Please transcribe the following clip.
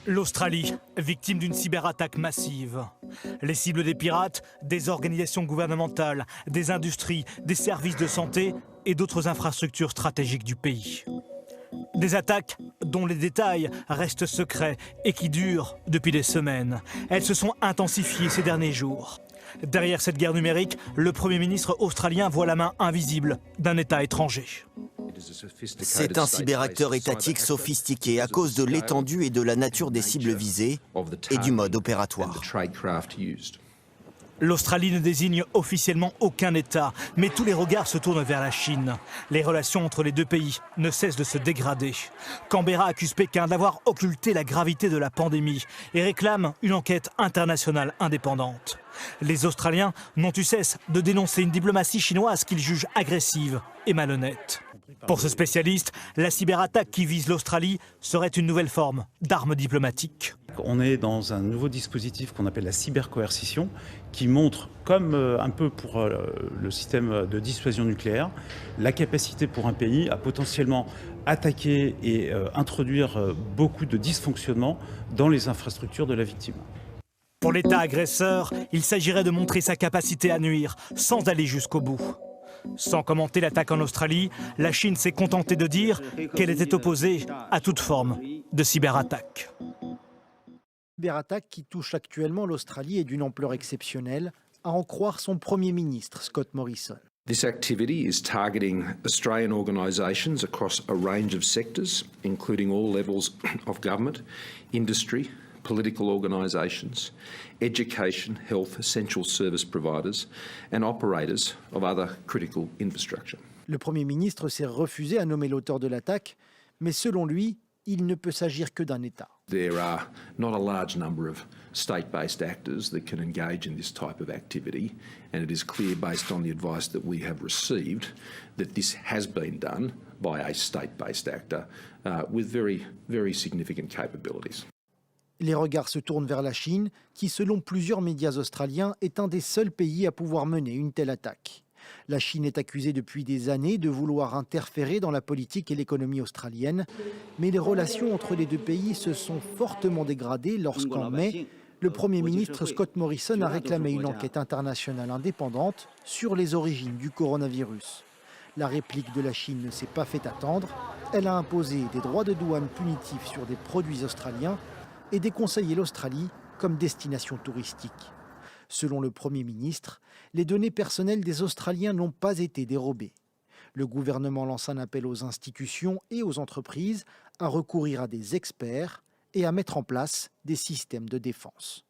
L'Australie, victime d'une cyberattaque massive. Les cibles des pirates, des organisations gouvernementales, des industries, des services de santé et d'autres infrastructures stratégiques du pays. Des attaques dont les détails restent secrets et qui durent depuis des semaines. Elles se sont intensifiées ces derniers jours. Derrière cette guerre numérique, le Premier ministre australien voit la main invisible d'un État étranger. C'est un cyberacteur étatique sophistiqué à cause de l'étendue et de la nature des cibles visées et du mode opératoire. L'Australie ne désigne officiellement aucun État, mais tous les regards se tournent vers la Chine. Les relations entre les deux pays ne cessent de se dégrader. Canberra accuse Pékin d'avoir occulté la gravité de la pandémie et réclame une enquête internationale indépendante. Les Australiens n'ont eu cesse de dénoncer une diplomatie chinoise qu'ils jugent agressive et malhonnête. Pour ce spécialiste, la cyberattaque qui vise l'Australie serait une nouvelle forme d'arme diplomatique. On est dans un nouveau dispositif qu'on appelle la cybercoercition, qui montre, comme un peu pour le système de dissuasion nucléaire, la capacité pour un pays à potentiellement attaquer et introduire beaucoup de dysfonctionnements dans les infrastructures de la victime. Pour l'État agresseur, il s'agirait de montrer sa capacité à nuire sans aller jusqu'au bout. Sans commenter l'attaque en Australie, la Chine s'est contentée de dire qu'elle était opposée à toute forme de cyberattaque. La cyberattaque qui touche actuellement l'Australie est d'une ampleur exceptionnelle, à en croire son Premier ministre, Scott Morrison. This activity is targeting Australian organisations across a range of sectors, including all levels of government, industry, political organisations, education, health, essential service providers and operators of other critical infrastructure. Le Premier ministre s'est refusé à nommer l'auteur de l'attaque, mais selon lui, il ne peut s'agir que d'un État. There are not a large number of state-based actors that can engage in this type of activity, and it is clear based on the advice that we have received that this has been done by a state-based actor with very, very significant capabilities. Les regards se tournent vers la Chine, qui, selon plusieurs médias australiens, est un des seuls pays à pouvoir mener une telle attaque. La Chine est accusée depuis des années de vouloir interférer dans la politique et l'économie australienne, mais les relations entre les deux pays se sont fortement dégradées lorsqu'en mai, le Premier ministre Scott Morrison a réclamé une enquête internationale indépendante sur les origines du coronavirus. La réplique de la Chine ne s'est pas fait attendre. Elle a imposé des droits de douane punitifs sur des produits australiens et déconseiller l'Australie comme destination touristique. Selon le Premier ministre, les données personnelles des Australiens n'ont pas été dérobées. Le gouvernement lance un appel aux institutions et aux entreprises à recourir à des experts et à mettre en place des systèmes de défense.